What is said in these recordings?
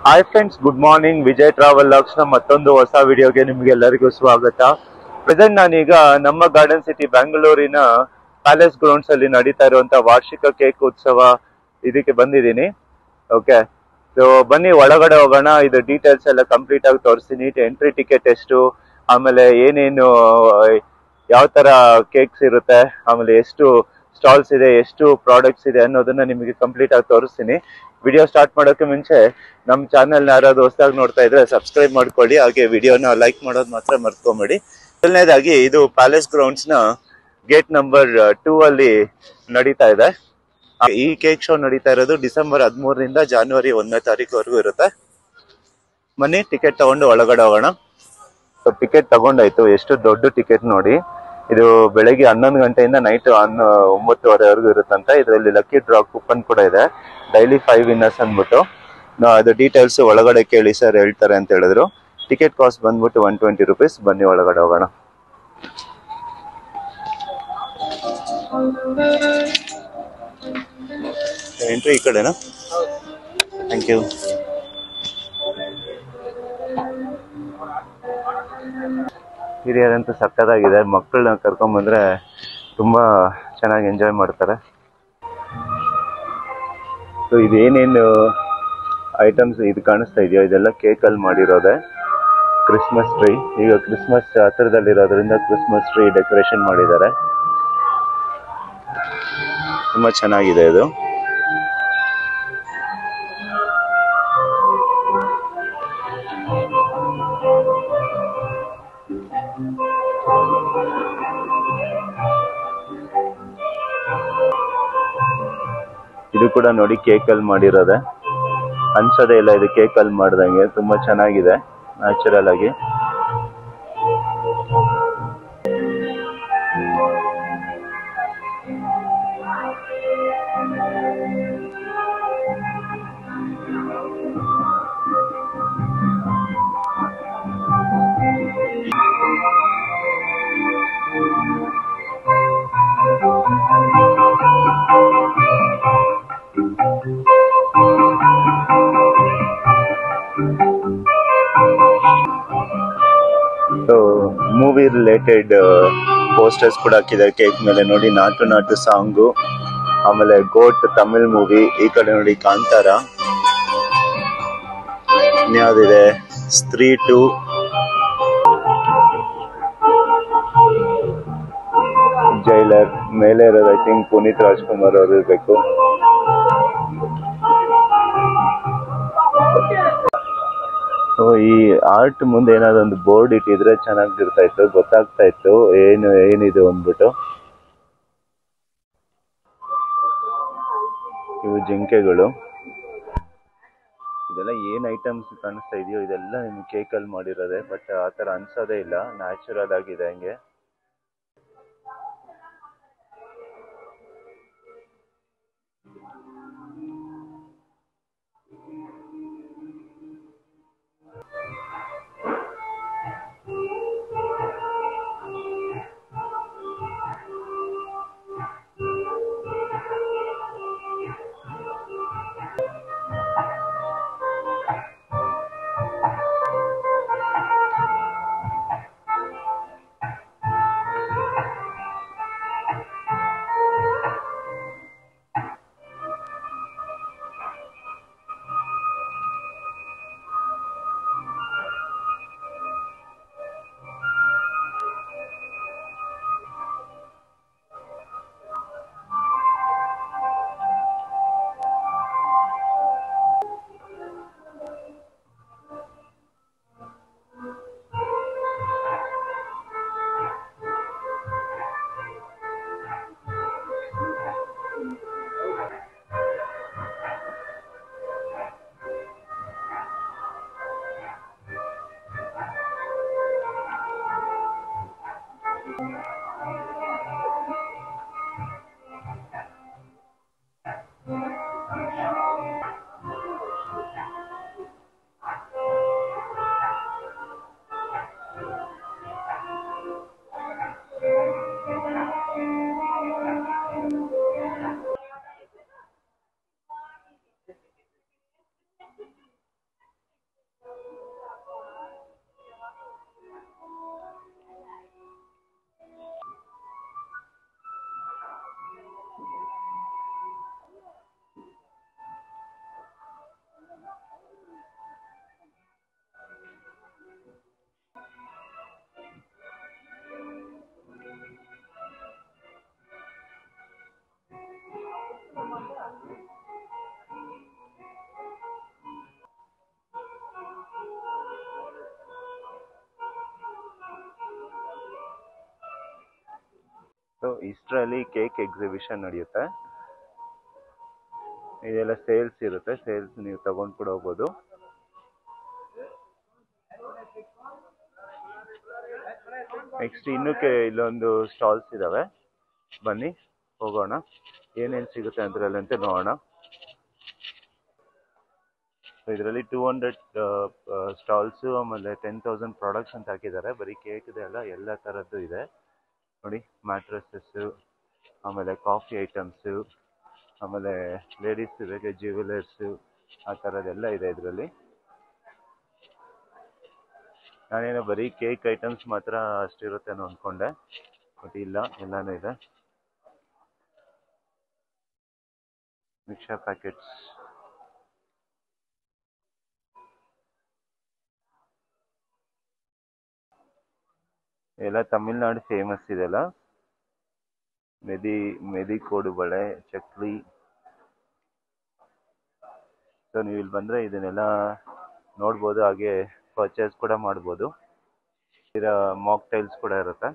Hi friends, good morning. Vijay travel logs ನ ಮತ್ತೊಂದು ಹೊಸ ವಿಡಿಯೋಗೆ ನಿಮ್ಗೆಲ್ಲರಿಗೂ ಸ್ವಾಗತ. ಪ್ರೆಸೆಂಟ್ ನಾನೀಗ ನಮ್ಮ ಗಾರ್ಡನ್ ಸಿಟಿ ಬೆಂಗಳೂರಿನ ಪ್ಯಾಲೇಸ್ ಗ್ರೌಂಡ್ಸ್ ಅಲ್ಲಿ ನಡೀತಾ ಇರುವಂತ ವಾರ್ಷಿಕ ಕೇಕ್ ಉತ್ಸವ ಇದಕ್ಕೆ ಬಂದಿದ್ದೀನಿ. ಓಕೆ, ಸೊ ಬನ್ನಿ ಒಳಗಡೆ ಹೋಗೋಣ. ಇದು ಡೀಟೇಲ್ಸ್ ಎಲ್ಲ ಕಂಪ್ಲೀಟ್ ಆಗಿ ತೋರಿಸ್ತೀನಿ. ಎಂಟ್ರಿ ಟಿಕೆಟ್ ಎಷ್ಟು, ಆಮೇಲೆ ಏನೇನು ಯಾವ ತರ ಕೇಕ್ಸ್ ಇರುತ್ತೆ, ಆಮೇಲೆ ಎಷ್ಟು ಸ್ಟಾಲ್ಸ್ ಇದೆ, ಎಷ್ಟು ಪ್ರಾಡಕ್ಟ್ಸ್ ಇದೆ ಅನ್ನೋದನ್ನ ನಿಮಗೆ ಕಂಪ್ಲೀಟ್ ಆಗಿ ತೋರಿಸ್ತೀನಿ. ವಿಡಿಯೋ ಸ್ಟಾರ್ಟ್ ಮಾಡೋಕೆ ಮುಂಚೆ ನಮ್ಮ ಚಾನೆಲ್ ಯಾರಾದ್ರು ಹೊಸದಾಗಿ ನೋಡ್ತಾ ಇದ್ರೆ ಸಬ್ಸ್ಕ್ರೈಬ್ ಮಾಡ್ಕೊಳ್ಳಿ, ಹಾಗೆ ವಿಡಿಯೋನ ಲೈಕ್ ಮಾಡೋದು ಮಾತ್ರ ಮರ್ತ್ಕೊಂಬೇಡಿ. ಮೊದಲನೇದಾಗಿ ಇದು ಪ್ಯಾಲೇಸ್ ಗ್ರೌಂಡ್ಸ್ ನ ಗೇಟ್ ನಂಬರ್ 2 ಅಲ್ಲಿ ನಡೀತಾ ಇದೆ. ಈ ಕೇಕ್ ಶೋ ನಡೀತಾ ಇರೋದು ಡಿಸೆಂಬರ್ 13ರಿಂದ ಜನವರಿ 1ನೇ ತಾರೀಕುವರೆಗೂ ಇರುತ್ತೆ. ಬನ್ನಿ ಟಿಕೆಟ್ ತಗೊಂಡು ಒಳಗಡೆ ಹೋಗೋಣ. ಟಿಕೆಟ್ ತಗೊಂಡಾಯ್ತು. ಎಷ್ಟು ದೊಡ್ಡ ಟಿಕೆಟ್ ನೋಡಿ. ಇದು ಬೆಳಗ್ಗೆ 11 ಗಂಟೆಯಿಂದ ನೈಟ್ 9:30ವರೆಗೂ ಇರುತ್ತಂತೆ. ಇದರಲ್ಲಿ ಲಕ್ಕಿ ಡ್ರಾ ಕೂಪನ್ ಕೂಡ ಇದೆ, ಡೈಲಿ 5 ವಿನ್ನರ್ಸ್ ಅಂದ್ಬಿಟ್ಟು. ಅದು ಡೀಟೇಲ್ಸ್ ಒಳಗಡೆ ಕೇಳಿ ಸರ್ ಹೇಳ್ತಾರೆ ಅಂತ ಹೇಳಿದ್ರು. ಟಿಕೆಟ್ ಕಾಸ್ಟ್ ಬಂದ್ಬಿಟ್ಟು 120 ರೂಪೀಸ್. ಬನ್ನಿ ಒಳಗಡೆ ಹೋಗೋಣ. ಎಂಟ್ರಿ ಈ ಕಡೆನಾ? Thank you. ಹಿರಿಯರಂತೂ ಸಕ್ಕತ್ತಾಗಿದೆ. ಮಕ್ಕಳನ್ನ ಕರ್ಕೊಂಡ್ ಬಂದ್ರೆ ತುಂಬಾ ಚೆನ್ನಾಗಿ ಎಂಜಾಯ್ ಮಾಡ್ತಾರೆ. ಸೊ ಇದೇನೇನು ಐಟಮ್ಸ್ ಇದು ಕಾಣಿಸ್ತಾ ಇದೆಯೋ ಇದೆಲ್ಲ ಕೇಕಲ್ಲಿ ಮಾಡಿರೋದೆ. ಕ್ರಿಸ್ಮಸ್ ಟ್ರೀ, ಈಗ ಕ್ರಿಸ್ಮಸ್ ಹತ್ರದಲ್ಲಿರೋದ್ರಿಂದ ಕ್ರಿಸ್ಮಸ್ ಟ್ರೀ ಡೆಕೋರೇಷನ್ ಮಾಡಿದ್ದಾರೆ. ತುಂಬಾ ಚೆನ್ನಾಗಿದೆ ಇದು. ಇದು ಕೂಡ ನೋಡಿ ಕೇಕಲ್ಲಿ ಮಾಡಿರೋದೆ. ಅನ್ಸೋದೇ ಇಲ್ಲ ಇದು ಕೇಕಲ್ಲಿ ಮಾಡ್ದಂಗೆ. ತುಂಬಾ ಚೆನ್ನಾಗಿದೆ ನ್ಯಾಚುರಲ್ ಆಗಿ. ಮೂವಿ ರಿಲೇಟೆಡ್ ಪೋಸ್ಟರ್ಸ್ ಕೂಡ ಹಾಕಿದ್ದಾರೆ ಕೇಕ್ ಮೇಲೆ ನೋಡಿ. ನಾಟು ನಾಟು ಸಾಂಗು, ಆಮೇಲೆ ಗೋಟ್ ತಮಿಳ್ ಮೂವಿ. ಈ ಕಡೆ ನೋಡಿ ಕಾಂತಾರ. ಇನ್ಯಾವ್ದಿದೆ? ಸ್ತ್ರೀ 2. ಜೈಲರ್. ಮೇಲೆ ಇರೋದು ಐ ಥಿಂಕ್ ಪುನೀತ್ ರಾಜ್ಕುಮಾರ್ ಅವರು ಇರ್ಬೇಕು. ಈ ಆರ್ಟ್ ಮುಂದೆ ಏನಾದ್ರು ಒಂದು ಬೋರ್ಡ್ ಇಟ್ಟಿದ್ರೆ ಚೆನ್ನಾಗಿರ್ತಾ ಇತ್ತು, ಗೊತ್ತಾಗ್ತಾ ಇತ್ತು ಏನಿದೆ ಅಂದ್ಬಿಟ್ಟು. ಇವು ಜಿಂಕೆಗಳು. ಇದೆಲ್ಲ ಏನ್ ಐಟಮ್ಸ್ ಕಾಣಿಸ್ತಾ ಇದೆಯೋ ಇದೆಲ್ಲ ನಿಮ್ಗೆ ಕೇಕಲ್ಲಿ ಮಾಡಿರೋದೆ. ಬಟ್ ಆತರ ಅನ್ಸೋದೇ ಇಲ್ಲ, ನ್ಯಾಚುರಲ್ ಆಗಿದೆ ಹಂಗೆ. ಸೊ ಇಷ್ಟರಲ್ಲಿ ಕೇಕ್ ಎಕ್ಸಿಬಿಷನ್ ನಡೆಯುತ್ತೆ. ಇದೆಲ್ಲ ಸೇಲ್ಸ್ ಇರುತ್ತೆ, ಸೇಲ್ಸ್ ನೀವು ತಗೊಂಡು ಕೂಡ ಹೋಗ್ಬೋದು. ನೆಕ್ಸ್ಟ್ ಇನ್ನೂ ಇಲ್ಲೊಂದು ಸ್ಟಾಲ್ಸ್ ಇದಾವೆ, ಬನ್ನಿ ಹೋಗೋಣ ಏನೇನು ಸಿಗುತ್ತೆ ಅದರಲ್ಲಿ ಅಂತ ನೋಡೋಣ. ಇದರಲ್ಲಿ 200 ಸ್ಟಾಲ್ಸು, ಆಮೇಲೆ 10,000 ಪ್ರಾಡಕ್ಟ್ಸ್ ಅಂತ ಹಾಕಿದ್ದಾರೆ. ಬರೀ ಕೇಕ್ ಇದೆ ಅಲ್ಲ, ಎಲ್ಲ ಥರದ್ದು ಇದೆ ನೋಡಿ. ಮ್ಯಾಟ್ರಸಸ್ಸು, ಆಮೇಲೆ ಕಾಫಿ ಐಟಮ್ಸು, ಆಮೇಲೆ ಲೇಡೀಸ್ ಬೇಕೆ ಜ್ಯುವೆಲರ್ಸು, ಆ ಥರದ್ದೆಲ್ಲ ಇದೆ ಇದರಲ್ಲಿ. ನಾನೇನೋ ಬರೀ ಕೇಕ್ ಐಟಮ್ಸ್ ಮಾತ್ರ ಅಷ್ಟಿರುತ್ತೆ ಅನ್ನೋ ಅಂದ್ಕೊಂಡೆ, ಬಟ್ ಇಲ್ಲ, ಎಲ್ಲನೂ ಇದೆ. ಮಿಕ್ಸರ್ ಪ್ಯಾಕೆಟ್ಸ್, ಎಲ್ಲ ತಮಿಳ್ನಾಡು ಫೇಮಸ್ ಇದೆಲ್ಲ. ಮೆದಿ ಕೋಡುಬಳೆ, ಚಕ್ಲಿ. ಸೊ ನೀವು ಇಲ್ಲಿ ಬಂದರೆ ಇದನ್ನೆಲ್ಲ ನೋಡ್ಬೋದು, ಹಾಗೆ ಪರ್ಚೇಸ್ ಕೂಡ ಮಾಡ್ಬೋದು. ಇದರ ಮಾಕ್ಟೈಲ್ಸ್ ಕೂಡ ಇರುತ್ತೆ.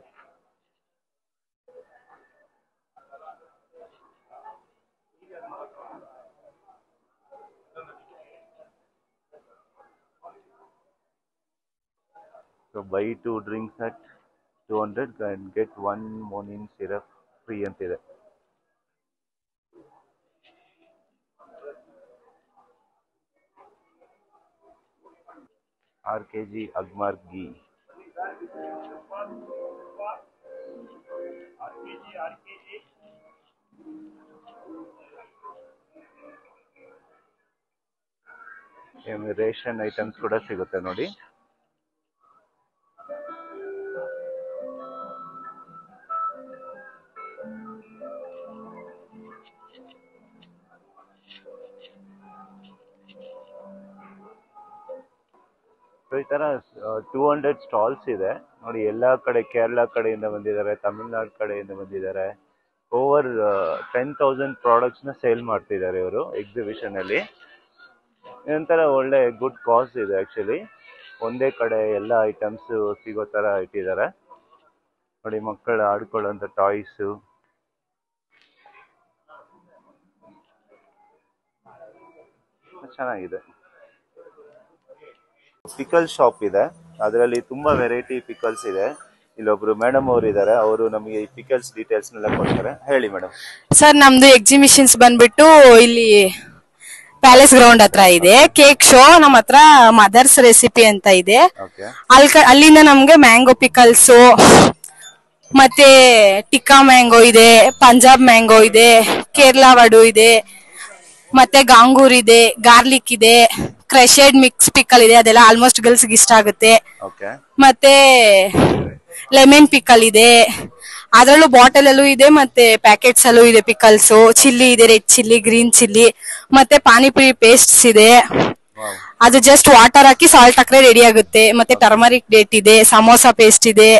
So by 2 drinks at 200 and get 1 morning syrup free ಅಂತಿದೆ. RKG ಅಗ್ಮಾರ್ ಘೀ. ರೇಷನ್ ಐಟಮ್ಸ್ ಕೂಡ ಸಿಗುತ್ತೆ ನೋಡಿ. ಸೊ ಈ ಥರ 200 ಸ್ಟಾಲ್ಸ್ ಇದೆ ನೋಡಿ. ಎಲ್ಲ ಕಡೆ ಕೇರಳ ಕಡೆಯಿಂದ ಬಂದಿದ್ದಾರೆ, ತಮಿಳ್ನಾಡು ಕಡೆಯಿಂದ ಬಂದಿದ್ದಾರೆ. ಓವರ್ 10,000 ಪ್ರಾಡಕ್ಟ್ಸ್ನ ಸೇಲ್ ಮಾಡ್ತಿದ್ದಾರೆ ಇವರು ಎಕ್ಸಿಬಿಷನಲ್ಲಿ. ಇದೊಂಥರ ಒಳ್ಳೆ ಗುಡ್ ಕಾಸ್ ಇದೆ ಆ್ಯಕ್ಚುಲಿ. ಒಂದೇ ಕಡೆ ಎಲ್ಲ ಐಟಮ್ಸು ಸಿಗೋ ಥರ ಇಟ್ಟಿದ್ದಾರೆ ನೋಡಿ. ಮಕ್ಕಳು ಆಡ್ಕೊಳ್ಳೋಂಥ ಟಾಯ್ಸು, ಚೆನ್ನಾಗಿದೆ. ಪಿಕಲ್ ಶಾಪ್ ಇದೆ, ಅದರಲ್ಲಿ ತುಂಬಾ ವೆರೈಟಿ ಪಿಕಲ್ಸ್ ಇದೆ. ಇಲ್ಲೊಬ್ರು ಮೇಡಮ್ ಅವರು ಇದ್ದಾರೆ, ಅವರು ನಮಗೆ ಈ ಪಿಕಲ್ಸ್ ಡೀಟೇಲ್ಸ್ ನೆಲ್ಲ ಕೊಡ್ತಾರೆ. ಹೇಳಿ ಮೇಡಮ್. ಸರ್, ನಮ್ದು ಎಕ್ಸಿಬಿಷನ್ಸ್ ಬಂದ್ಬಿಟ್ಟು ಇಲ್ಲಿ ಪ್ಯಾಲೇಸ್ ಗ್ರೌಂಡ್ ಹತ್ರ ಇದೆ. ಕೇಕ್ ಶೋ ನಮ್ಮ ಹತ್ರ ಮದರ್ಸ್ ರೆಸಿಪಿ ಅಂತ ಇದೆ. ಅಲ್ಲಿಂದ ನಮ್ಗೆ ಮ್ಯಾಂಗೋ ಪಿಕಲ್ಸ್, ಮತ್ತೆ ಟಿಕ್ಕಾ ಮ್ಯಾಂಗೋ ಇದೆ, ಪಂಜಾಬ್ ಮ್ಯಾಂಗೋ ಇದೆ, ಕೇರಳ ವಡು ಇದೆ, ಮತ್ತೆ ಗಾಂಗೂರ್ ಇದೆ, ಗಾರ್ಲಿಕ್ ಇದೆ, ಕ್ರಷೆಡ್ ಮಿಕ್ಸ್ ಪಿಕಲ್ ಇದೆ. ಅದೆಲ್ಲ ಆಲ್ಮೋಸ್ಟ್ ಗರ್ಲ್ಸ್ ಇಷ್ಟ ಆಗುತ್ತೆ. ಮತ್ತೆ ಲೆಮನ್ ಪಿಕಲ್ ಇದೆ, ಅದರಲ್ಲೂ ಬಾಟಲ್ ಅಲ್ಲೂ ಇದೆ, ಮತ್ತೆ ಪ್ಯಾಕೆಟ್ಸ್ ಅಲ್ಲೂ ಇದೆ ಪಿಕಲ್ಸ್. ಚಿಲ್ಲಿ ಇದೆ, ರೆಡ್ ಚಿಲ್ಲಿ, ಗ್ರೀನ್ ಚಿಲ್ಲಿ, ಮತ್ತೆ ಪಾನಿಪುರಿ ಪೇಸ್ಟ್ಸ್ ಇದೆ. ಅದು ಜಸ್ಟ್ ವಾಟರ್ ಹಾಕಿ ಸಾಲ್ಟ್ ಹಾಕ್ರೆ ರೆಡಿ ಆಗುತ್ತೆ. ಮತ್ತೆ ಟರ್ಮರಿಕ್ ಡೇಟ್ ಇದೆ, ಸಮೋಸಾ ಪೇಸ್ಟ್ ಇದೆ,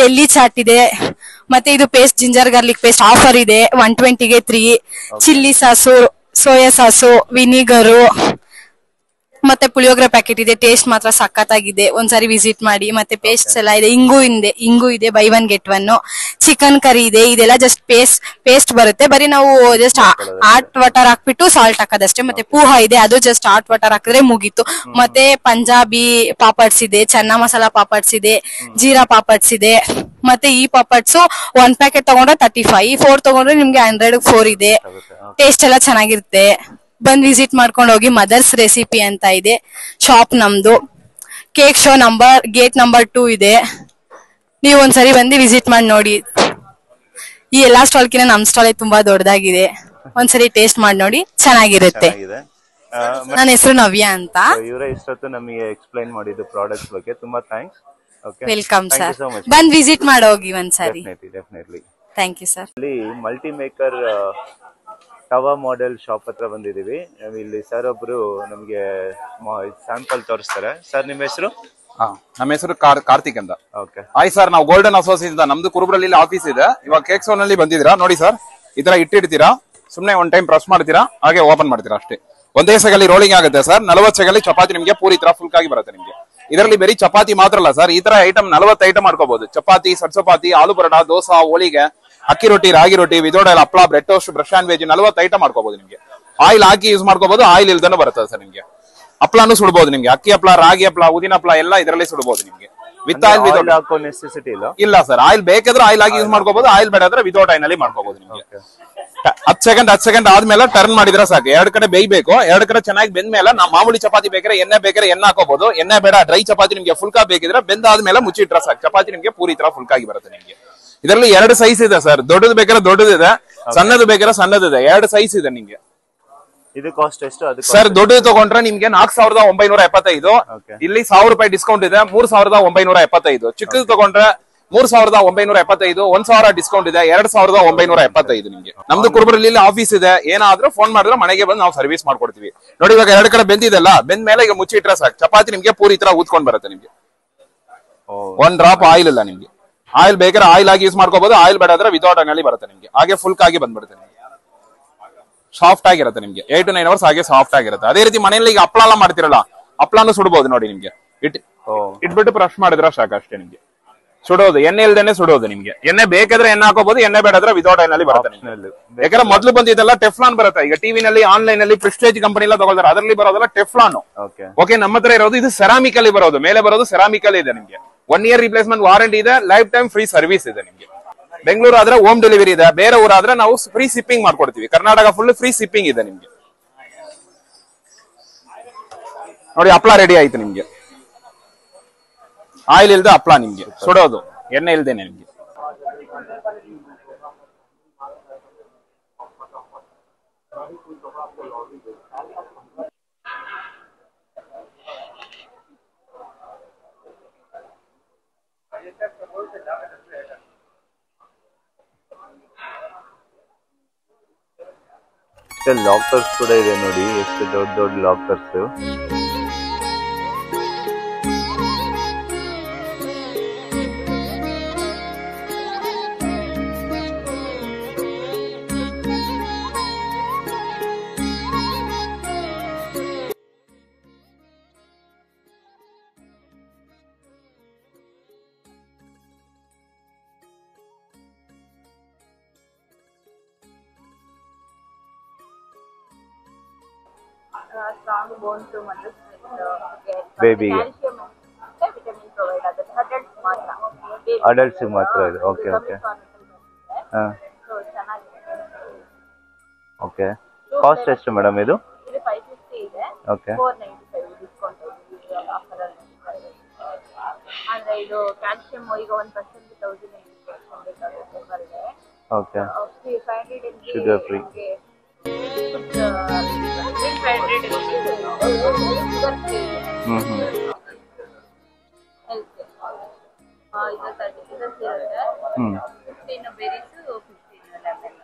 ಡೆಲ್ಲಿ ಚಾಟ್ ಇದೆ, ಮತ್ತೆ ಇದು paste ginger garlic paste offer ಇದೆ, 120ಗೆ 3. Chilli sauce, soya sauce, vinegar, ಮತ್ತೆ ಪುಳಿಯೋಗರೆ ಪ್ಯಾಕೆಟ್ ಇದೆ. ಟೇಸ್ಟ್ ಮಾತ್ರ ಸಖತ್ತಾಗಿದೆ, ಒಂದ್ಸಾರಿ ವಿಸಿಟ್ ಮಾಡಿ. ಮತ್ತೆ ಪೇಸ್ಟ್ಸ್ ಎಲ್ಲ ಇದೆ, ಇಂಗು ಇದೆ, ಬೈ 1 get 1. ಚಿಕನ್ ಕರಿ ಇದೆ. ಇದೆಲ್ಲ ಜಸ್ಟ್ ಪೇಸ್ಟ್ ಬರುತ್ತೆ, ಬರೀ ನಾವು ಜಸ್ಟ್ ಹಾಟ್ ವಾಟರ್ ಹಾಕ್ಬಿಟ್ಟು ಸಾಲ್ಟ್ ಹಾಕೋದಷ್ಟೇ. ಮತ್ತೆ ಪೂಹ ಇದೆ, ಅದು ಜಸ್ಟ್ ಹಾಟ್ ವಾಟರ್ ಹಾಕಿದ್ರೆ ಮುಗೀತು. ಮತ್ತೆ ಪಂಜಾಬಿ ಪಾಪಡ್ಸ್ ಇದೆ, ಚನ್ನಾ ಮಸಾಲಾ ಪಾಪಡ್ಸ್ ಇದೆ, ಜೀರಾ ಪಾಪಡ್ಸ್ ಇದೆ. ಮತ್ತೆ ಈ ಪಾಪಡ್ಸ್ 1 ಪ್ಯಾಕೆಟ್ ತಗೊಂಡ್ರೆ 35, 4 ತಗೊಂಡ್ರೆ ನಿಮ್ಗೆ 100 4 ಇದೆ. ಟೇಸ್ಟ್ ಎಲ್ಲ ಚೆನ್ನಾಗಿರುತ್ತೆ. ಬಂದ್ ವಿಸಿಟ್ ಮಾಡ್ಕೊಂಡು ಹೋಗಿ. ಮದರ್ಸ್ ರೆಸಿಪಿ ಅಂತ ಇದೆ ಶಾಪ್ ನಮ್ದು. ಕೇಕ್ ಶೋ ಗೇಟ್ ನಂಬರ್ 2 ಇದೆ. ನೀವು ಒಂದ್ಸರಿ ಬಂದು ವಿಸಿಟ್ ಮಾಡಿ ನೋಡಿ. ಈ ಎಲ್ಲಾ ಸ್ಟಾಲ್ಕಿನ ನಮ್ ಸ್ಟಾಲ್ ತುಂಬಾ ದೊಡ್ಡದಾಗಿದೆ. ಒಂದ್ಸರಿ ಟೇಸ್ಟ್ ಮಾಡಿ ನೋಡಿ, ಚೆನ್ನಾಗಿರುತ್ತೆ. ನನ್ನ ಹೆಸರು ನವ್ಯ ಅಂತ. ಇವರೇ ಇಷ್ಟೊತ್ತು ನಮಗೆ ಎಕ್ಸ್ಪ್ಲೈನ್ ಮಾಡಿದ್ದು ಪ್ರಾಡಕ್ಟ್ಸ್ ಬಗ್ಗೆ. ತುಂಬಾ ಥ್ಯಾಂಕ್ಸ್. ವೆಲ್ಕಮ್ ಸರ್, ಬಂದ್ ವಿಸಿಟ್ ಮಾಡಿ ಹೋಗಿ ಒಂದ್ಸರಿ. ಡೆಫಿನೆಟ್ಲಿ. Thank you sir. ಇಲ್ಲಿ multi maker tawa model shop ಹತ್ರ ಬಂದಿದೀವಿ. ಇಲ್ಲಿ ಸರ್ ಒಬ್ರು ನಮ್ಗೆ ಸ್ಯಾಂಪಲ್ ತೋರಿಸ್ತಾರೆ. ಸರ್, ನಿಮ್ಮ ಹೆಸರು? ನಮ್ಮ ಹೆಸರು ಕಾರ್ತಿಕ್ ಅಂತ. ಓಕೆ. ಹಾಯ್ ಸರ್, ನಾವು ಗೋಲ್ಡನ್ ಅಸೋಸಿಯೇಷನ್ ನಮ್ದು ಕುರುಬ್ರಲ್ಲಿ ಆಫೀಸ್ ಇದೆ. ಇವಾಗ ಕೇಕ್ ಸೋನ್ ನಲ್ಲಿ ಬಂದಿದ್ದೀರಾ ನೋಡಿ ಸರ್. ಈ ತರ ಇಟ್ಟಿಡ್ತೀರಾ, ಸುಮ್ನೆ ಒಂದ್ ಟೈಮ್ ಪ್ರೆಸ್ ಮಾಡ್ತೀರಾ, ಹಾಗೆ ಓಪನ್ ಮಾಡ್ತೀರಾ ಅಷ್ಟೇ. ಒಂದೇ ಸೆಗಲ್ಲಿ ರೋಲಿಂಗ್ ಆಗುತ್ತೆ ಸರ್. 40 ಸೆಗಲ್ಲಿ ಚಪಾತಿ ನಿಮ್ಗೆ ಪೂರಿ ತರ ಫುಲ್ ಆಗಿ ಬರುತ್ತೆ ನಿಮ್ಗೆ. ಇದರಲ್ಲಿ ಬರೀ ಚಪಾತಿ ಮಾತ್ರ ಅಲ್ಲ ಸರ್, ಈ ತರ ಐಟಮ್ 40 ಐಟಮ್ ಮಾಡ್ಕೋಬಹುದು. ಚಪಾತಿ, ಸಡ್ ಚಪಾತಿ, ಆಲೂ ಪರೋಟ, ದೋಸಾ, ಹೋಳಿಗೆ, ಅಕ್ಕಿ ರೊಟ್ಟಿ, ರಾಗಿ ರೊಟ್ಟಿ, ವಿದೌಟ್ ಆಯಿಲ್, ಹಪ್ಪಳ, bread toast, brush and veg 40 item ಮಾಡ್ಕೋಬಹುದು ನಿಮ್ಗೆ. ಆಯಿಲ್ ಹಾಕಿ ಯೂಸ್ ಮಾಡ್ಕೋಬಹುದು, ಆಯಿಲ್ ಇಲ್ದನೂ ಬರ್ತದೆ ಸರ್ ನಿಮ್ಗೆ. ಹಪ್ಪಳನು ಸುಡಬಹುದು ನಿಮ್ಗೆ, ಅಕ್ಕಿ ಹಪ್ಪಳ, ರಾಗಿ ಹಪ್ಪಳ, ಉದಿನ ಹಪ್ಪಳ ಎಲ್ಲ ಇದರಲ್ಲಿ ಸುಡಬಹುದು ನಿಮ್ಗೆ. ವಿತ್ ಆಯಿಲ್, ವಿದೌಟ್ ಹಾಕೋ ನೆಸೆಸಿಟಿ ಇಲ್ಲ ಸರ್. ಆಯಿಲ್ ಬೇಕಾದ್ರೆ ಆಯಿಲ್ ಹಾಕಿ ಯೂಸ್ ಮಾಡ್ಕೋಬಹುದು, ಆಯಿಲ್ ಬೇಡಾದ್ರೆ ವಿದೌಟ್ ಆಯಿಲ್ ನಲ್ಲಿ ಮಾಡ್ಕೋಬಹುದು ನಿಮ್ಗೆ. 10 ಸೆಕೆಂಡ್ ಆದ್ಮೇಲೆ ಟರ್ನ್ ಮಾಡಿದ್ರೆ ಸಾಕು. 2 ಕಡೆ ಬೇಯ್ಬೇಕು. 2 ಕಡೆ ಚೆನ್ನಾಗಿ ಬೆಂದ್ಮೇಲೆ ನಾವು ಮಾಮೂಲಿ ಚಪಾತಿ ಬೇಕಾದ್ರೆ ಎಣ್ಣೆ ಹಾಕೋಬಹುದು. ಎಣ್ಣೆ ಬೇಡ, ಡ್ರೈ ಚಪಾತಿ ನಿಮ್ಗೆ ಫುಲ್ಕಾ ಬೇಕಿದ್ರೆ ಬೆಂದಾದ್ಮೇಲೆ ಮುಚ್ಚಿಟ್ರೆ ಸಾಕು. ಚಪಾತಿ ನಿಮ್ಗೆ ಪೂರಿ ತರ ಫುಲ್ಕಾಗಿ ಬರುತ್ತೆ ನಿಮ್ಗೆ. ಇದರಲ್ಲಿ 2 ಸೈಜ್ ಇದೆ ಸರ್. ದೊಡ್ಡದು ಬೇಕಾದ್ರೆ ದೊಡ್ಡದಿದೆ, ಸಣ್ಣದು ಬೇಕಾದ್ರೆ ಸಣ್ಣದಿದೆ. 2 ಸೈಜ್ ಇದೆ ನಿಮ್ಗೆ. ಇದು ಕಾಸ್ಟ್ ಎಷ್ಟು? ಅದು ಸರ್ ದೊಡ್ಡದು ತಗೊಂಡ್ರೆ ನಿಮ್ಗೆ 4975. ಇಲ್ಲಿ 1000 ರೂಪಾಯಿ ಡಿಸ್ಕೌಂಟ್ ಇದೆ, 3975. ಚಿಕ್ಕದು ತಗೊಂಡ್ರೆ 3975, 1000 ಡಿಸ್ಕೌಂಟ್ ಇದೆ, 2975 ನಿಮ್ಗೆ. ನಮ್ದು ಕುರುಬರಲ್ಲಿ ಆಫೀಸ್ ಇದೆ. ಏನಾದ್ರೂ ಫೋನ್ ಮಾಡಿದ್ರೆ ಮನೆಗೆ ಬಂದು ನಾವು ಸರ್ವಿಸ್ ಮಾಡ್ಕೊಡ್ತೀವಿ. ನೋಡಿ ಇವಾಗ 2 ಕಡೆ ಬೆಂದಿದೆಲ್ಲ, ಬೆಂದ ಮೇಲೆ ಈಗ ಮುಚ್ಚಿಟ್ರೆ ಸಾಕು. ಚಪಾತಿ ನಿಮ್ಗೆ ಪೂರಿ ತರ ಊದ್ಕೊಂಡ್ ಬರುತ್ತೆ ನಿಮ್ಗೆ. 1 ಡ್ರಾಪ್ ಆಯಿಲ್ ಇಲ್ಲ ನಿಮ್ಗೆ. ಆಯಿಲ್ ಬೇಕಾದ್ರೆ ಆಯಿಲ್ ಆಗಿ ಯೂಸ್ ಮಾಡ್ಕೋಬಹುದು, ಆಯಿಲ್ ಬೇಡಾದ್ರೆ ವಿತೌಟ್ ಆಯಿಲ್ ಬರುತ್ತೆ ನಿಮ್ಗೆ. ಹಾಗೆ ಫುಲ್ ಆಗಿ ಬಂದ್ಬಿಡುತ್ತೆ ನಿಮ್ಗೆ. ಸಾಫ್ಟ್ ಆಗಿರುತ್ತೆ ನಿಮ್ಗೆ. 8 to 9 hours ಹಾಗೆ ಸಾಫ್ಟ್ ಆಗಿರುತ್ತೆ. ಅದೇ ರೀತಿ ಮನೆಯಲ್ಲಿ ಈಗ ಹಪ್ಪಳ ಎಲ್ಲ ಮಾಡ್ತಿರಲ್ಲ, ಹಪ್ಪಳನು ಸುಡಬಹುದು ನೋಡಿ ನಿಮ್ಗೆ. ಇಟ್ಬಿಟ್ಟು ಬ್ರಷ್ ಮಾಡಿದ್ರೆ ಸಾಕು ಅಷ್ಟೇ ನಿಮ್ಗೆ. ಸುಡೋದು ಎಣ್ಣೆ ಇಲ್ದೇನೆ ಸುಡೋದು ನಿಮ್ಗೆ. ಎಣ್ಣೆ ಬೇಕಾದ್ರೆ ಎಣ್ಣೆ ಹಾಕೋಬಹುದು, ಎಣ್ಣೆ ಬೇಡಾದ್ರೆ ವಿತೌಟ್ ಆಯಿಲ್ ನಲ್ಲಿ ಬರುತ್ತೆ. ಯಾಕಂದ್ರೆ ಮೊದಲು ಬಂದಿದ್ದೆಲ್ಲ ಟೆಫ್ಲಾನ್ ಬರುತ್ತೆ. ಈಗ ಟಿವಿ ನಲ್ಲಿ, ಆನ್ಲೈನ್ ನಲ್ಲಿ ಪ್ರೆಸ್ಟೇಜ್ ಕಂಪನಿ ಎಲ್ಲ ತಗೊಳ್ತಾರೆ. ಅದರಲ್ಲಿ ಬರೋದಲ್ಲ ಟೆಫ್ಲಾನ್. ಓಕೆ, ನಮ್ಮ ಹತ್ರ ಇರೋದು ಇದು ಸೆರಾಮಿಕ್ ಅಲ್ಲಿ ಬರೋದು. ಮೇಲೆ ಬರೋದು ಸೆರಾಮಿಕ್ ಅಲ್ಲಿ ಇದೆ ನಿಮ್ಗೆ. 1 year ರಿಪ್ಲೇಸ್ಮೆಂಟ್ ವಾರಂಟಿ ಇದೆ, ಲೈಫ್ ಟೈಮ್ ಫ್ರೀ ಸರ್ವಿಸ್ ಇದೆ ನಿಮ್ಗೆ. ಬೆಂಗಳೂರು ಆದ್ರೆ ಹೋಮ್ ಡೆಲಿವರಿ ಇದೆ, ಬೇರೆ ಊರಾದ್ರೆ ನಾವು ಫ್ರೀ ಶಿಪ್ಪಿಂಗ್ ಮಾಡ್ಕೊಡ್ತೀವಿ. ಕರ್ನಾಟಕ ಫುಲ್ ಫ್ರೀ ಶಿಪ್ಪಿಂಗ್ ಇದೆ ನಿಮ್ಗೆ. ನೋಡಿ ಹಪ್ಪಳ ರೆಡಿ ಆಯ್ತು ನಿಮ್ಗೆ. ಆಯಿಲ್ ಇಲ್ದೆ ಹಪ್ಪಳ ನಿಮ್ಗೆ ಸುಡೋದು, ಎಣ್ಣೆ ಇಲ್ದೇನೆ ನಿಮ್ಗೆ. ಲಾಕರ್ಸ್ ಕೂಡ ಇದೆ ನೋಡಿ, ಎಷ್ಟು ದೊಡ್ಡ ದೊಡ್ಡ lockers. Strong bone to mothers with Baby. calcium and vitamin provide adults ಮಾತ್ರ. ಅಡಲ್ಟ್ಸ್ ಮಾತ್ರ ಇದೆ. Okay okay. So ಚೆನ್ನಾಗಿದೆ. ಓಕೆ, ಕಾಸ್ಟ್ ಎಷ್ಟು ಮೇಡಮ್ ಇದು? ಇದು 550 ಇದೆ. ಓಕೆ, 495 ಡಿಸ್ಕೌಂಟ್ ಇದೆ ಆಫರ್ ಅಲ್ಲಿ. ಅಂದ್ರೆ ಇದು ಕ್ಯಾಲ್ಸಿಯಂ ಈಗ 1% 1000 ಬೇಕಾಗುತ್ತೆ per day. Okay, 500 mg sugar free. 500 mg sugar free. ಇದು 30 ಇರುತ್ತೆ. 15 ಬೆರೀಸ್, 15 ಲೆಮನ್.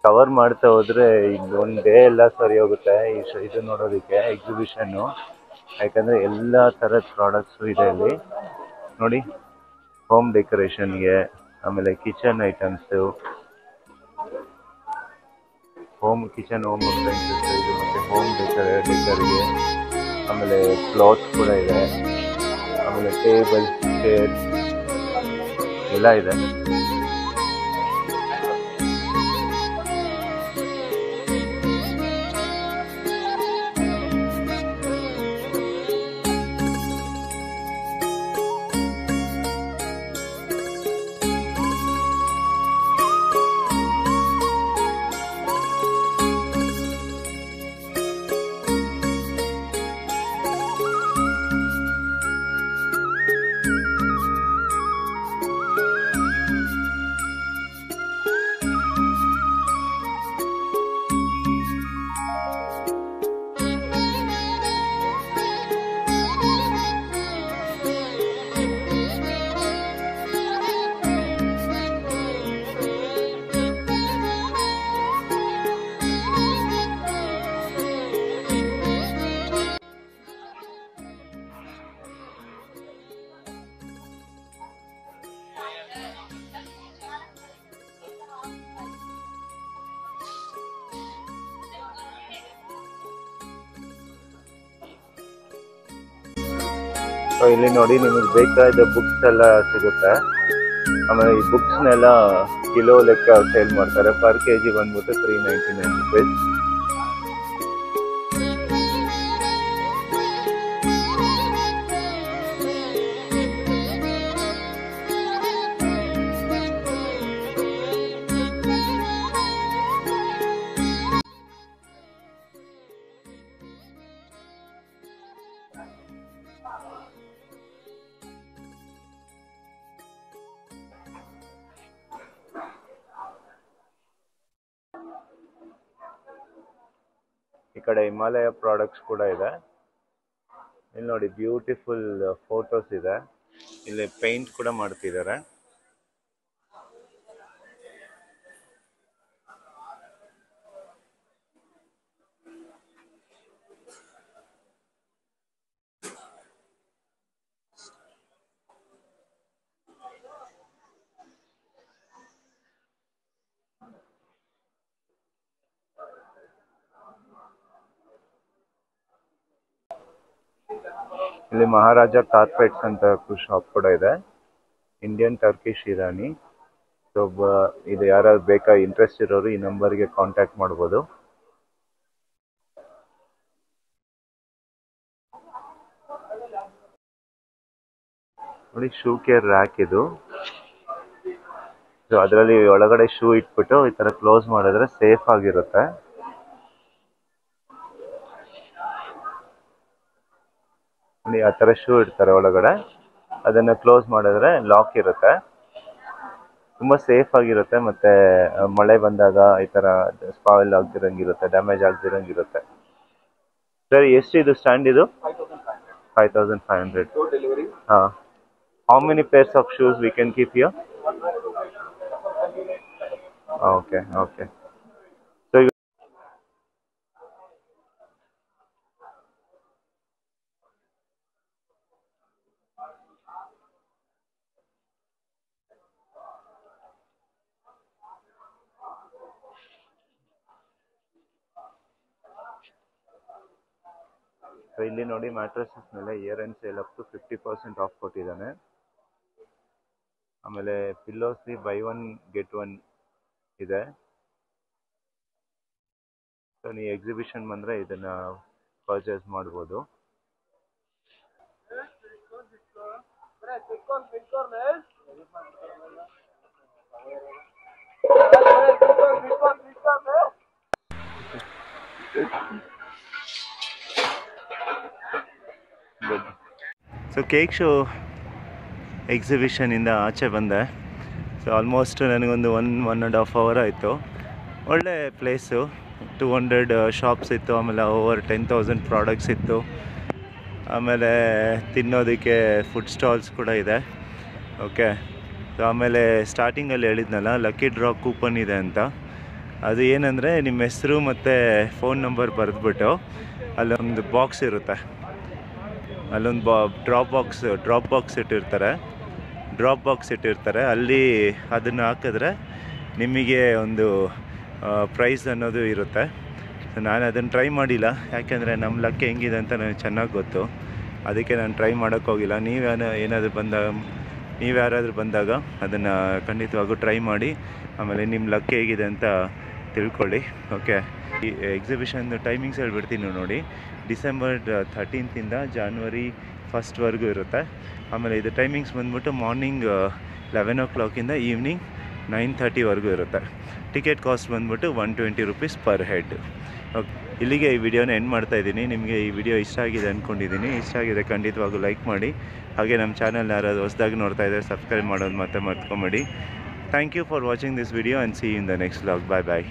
ಕವರ್ ಮಾಡ್ತಾ ಹೋದ್ರೆ ಈಗ ಒಂದು ಡೇ ಎಲ್ಲ ಸರಿ ಹೋಗುತ್ತೆ ಇದು ನೋಡೋದಕ್ಕೆ ಎಕ್ಸಿಬಿಷನ್ನು. ಯಾಕಂದರೆ ಎಲ್ಲ ಥರದ ಪ್ರಾಡಕ್ಟ್ಸು ಇದೆ ಇಲ್ಲಿ ನೋಡಿ. ಹೋಮ್ ಡೆಕೋರೇಷನ್ಗೆ, ಆಮೇಲೆ ಕಿಚನ್ ಐಟಮ್ಸು, ಹೋಮ್ ಅಪ್ಲೈನ್ಸಸ್ ಇದು, ಮತ್ತು ಹೋಮ್ ಡೆಕರ್ಗೆ, ಆಮೇಲೆ ಕ್ಲಾತ್ಸ್ ಕೂಡ ಇದೆ, ಆಮೇಲೆ ಟೇಬಲ್, ಚೇರ್ ಎಲ್ಲ ಇದೆ. ಸೊ ಇಲ್ಲಿ ನೋಡಿ ನಿಮಗೆ ಬೇಕಾದ ಬುಕ್ಸ್ ಎಲ್ಲ ಸಿಗುತ್ತೆ. ಆಮೇಲೆ ಈ ಬುಕ್ಸ್ನೆಲ್ಲ ಕಿಲೋ ಲೆಕ್ಕ ಸೇಲ್ ಮಾಡ್ತಾರೆ. ಪರ್ kg ಬಂದ್ಬಿಟ್ಟು 399 rupees. ಈ ಕಡೆ ಹಿಮಾಲಯ ಪ್ರಾಡಕ್ಟ್ಸ್ ಕೂಡ ಇದೆ. ಇಲ್ಲಿ ನೋಡಿ ಬ್ಯೂಟಿಫುಲ್ ಫೋಟೋಸ್ ಇದೆ. ಇಲ್ಲಿ ಪೇಂಟ್ ಕೂಡ ಮಾಡ್ತಿದ್ದಾರೆ. ಇಲ್ಲಿ ಮಹಾರಾಜ ಕಾರ್ಪೆಟ್ಸ್ ಅಂತ ಶಾಪ್ ಕೂಡ ಇದೆ. Indian Turkish Irani. ಸೊ ಇದು ಯಾರಾದ್ರು ಬೇಕಾ ಇಂಟ್ರೆಸ್ಟ್ ಇರೋರು ಈ ನಂಬರ್ಗೆ ಕಾಂಟ್ಯಾಕ್ಟ್ ಮಾಡ್ಬೋದು. ನೋಡಿ ಶೂ ಕೇರ್ ರ್ಯಾಕ್ ಇದು. ಸೊ ಅದರಲ್ಲಿ ಒಳಗಡೆ ಶೂ ಇಟ್ಬಿಟ್ಟು ಈ ತರ ಕ್ಲೋಸ್ ಮಾಡಿದ್ರೆ ಸೇಫ್ ಆಗಿರುತ್ತೆ. ಆ ತರ ಶೂ ಇಡ್ತಾರೆ ಒಳಗಡೆ, ಅದನ್ನ ಕ್ಲೋಸ್ ಮಾಡಿದ್ರೆ ಲಾಕ್ ಇರುತ್ತೆ. ತುಂಬಾ ಸೇಫ್ ಆಗಿರುತ್ತೆ. ಮತ್ತೆ ಮಳೆ ಬಂದಾಗ ಈ ತರ ಸ್ಪಾಯಿಲ್ ಆಗ್ದಿರಂಗಿರುತ್ತೆ, ಡ್ಯಾಮೇಜ್ ಆಗ್ದಿರಂಗಿರುತ್ತೆ. ಸರ್ ಎಷ್ಟು ಇದು ಸ್ಟ್ಯಾಂಡ್ ಇದು? 5500. ಹಾ. How many pairs of shoes we can keep here? Okay okay. So ಇಲ್ಲಿ ನೋಡಿ ಮ್ಯಾಟ್ರಸಸ್ ಮೇಲೆ year end sale up to 50% off ಕೊಟ್ಟಿದ್ದಾನೆ. ಆಮೇಲೆ ಪಿಲ್ಲೋಸ್ ಬೈ 1 get 1 ಇದೆ. ಸೊ ನೀವು ಎಕ್ಸಿಬಿಷನ್ ಬಂದ್ರೆ ಇದನ್ನ ಪರ್ಚೇಸ್ ಮಾಡ್ಬೋದು. ಸೊ ಕೇಕ್ ಶೋ ಎಕ್ಸಿಬಿಷನಿಂದ ಆಚೆ ಬಂದೆ. ಸೊ ಆಲ್ಮೋಸ್ಟ್ ನನಗೊಂದು 1.5 hour ಆಯಿತು. ಒಳ್ಳೆ ಪ್ಲೇಸು. 200 ಶಾಪ್ಸ್ ಇತ್ತು. ಆಮೇಲೆ ಓವರ್ 10,000 ಪ್ರಾಡಕ್ಟ್ಸ್ ಇತ್ತು. ಆಮೇಲೆ ತಿನ್ನೋದಕ್ಕೆ ಫುಡ್ ಸ್ಟಾಲ್ಸ್ ಕೂಡ ಇದೆ. ಓಕೆ. ಸೊ ಆಮೇಲೆ ಸ್ಟಾರ್ಟಿಂಗಲ್ಲಿ ಹೇಳಿದ್ನಲ್ಲ ಲಕ್ಕಿ ಡ್ರಾ ಕೂಪನ್ ಇದೆ ಅಂತ. ಅದು ಏನಂದರೆ ನಿಮ್ಮ ಹೆಸರು ಮತ್ತು ಫೋನ್ ನಂಬರ್ ಬರೆದ್ಬಿಟ್ಟು ಅಲ್ಲೊಂದು ಬಾಕ್ಸ್ ಇರುತ್ತೆ. ಅಲ್ಲೊಂದು ಡ್ರಾಪ್ ಬಾಕ್ಸ್ ಇಟ್ಟಿರ್ತಾರೆ. ಅಲ್ಲಿ ಅದನ್ನು ಹಾಕಿದ್ರೆ ನಿಮಗೆ ಒಂದು ಪ್ರೈಸ್ ಅನ್ನೋದು ಇರುತ್ತೆ. ಸೊ ನಾನು ಅದನ್ನು ಟ್ರೈ ಮಾಡಿಲ್ಲ, ಯಾಕೆಂದರೆ ನಮ್ಮ ಲಕ್ ಹೆಂಗಿದೆ ಅಂತ ನನಗೆ ಚೆನ್ನಾಗಿ ಗೊತ್ತು. ಅದಕ್ಕೆ ನಾನು ಟ್ರೈ ಮಾಡೋಕ್ಕೋಗಿಲ್ಲ. ನೀವು ಯಾರಾದರೂ ಬಂದಾಗ ಅದನ್ನು ಖಂಡಿತವಾಗೂ ಟ್ರೈ ಮಾಡಿ. ಆಮೇಲೆ ನಿಮ್ಮ ಲಕ್ ಹೇಗಿದೆ ಅಂತ ತಿಳ್ಕೊಳ್ಳಿ. ಓಕೆ. ಈ ಎಕ್ಸಿಬಿಷನ್ ಟೈಮಿಂಗ್ಸ್ ಹೇಳ್ಬಿಡ್ತೀನಿ ನೋಡಿ. ಡಿಸೆಂಬರ್ 13th January 1st ಇರುತ್ತೆ. ಆಮೇಲೆ ಇದು ಟೈಮಿಂಗ್ಸ್ ಬಂದ್ಬಿಟ್ಟು ಮಾರ್ನಿಂಗ್ 11 o'clock ಈವ್ನಿಂಗ್ 9:30 ಇರುತ್ತೆ. ಟಿಕೆಟ್ ಕಾಸ್ಟ್ ಬಂದ್ಬಿಟ್ಟು 120 rupees per head. ಓಕೆ. ಇಲ್ಲಿಗೆ ಈ ವಿಡಿಯೋನ ಎಂಡ್ ಮಾಡ್ತಾಯಿದ್ದೀನಿ. ನಿಮಗೆ ಈ ವಿಡಿಯೋ ಇಷ್ಟ ಆಗಿದೆ ಅಂದ್ಕೊಂಡಿದ್ದೀನಿ. ಇಷ್ಟ ಆಗಿದೆ ಖಂಡಿತವಾಗೂ ಲೈಕ್ ಮಾಡಿ. ಹಾಗೆ ನಮ್ಮ ಚಾನಲ್ನ ಯಾರಾದರೂ ಹೊಸದಾಗಿ ನೋಡ್ತಾ ಇದ್ದರೆ ಸಬ್ಸ್ಕ್ರೈಬ್ ಮಾಡೋದು ಮತ್ತೆ ಮರ್ತ್ಕೊಂಬೇಡಿ. Thank you for watching this video and see you in the next vlog. Bye bye.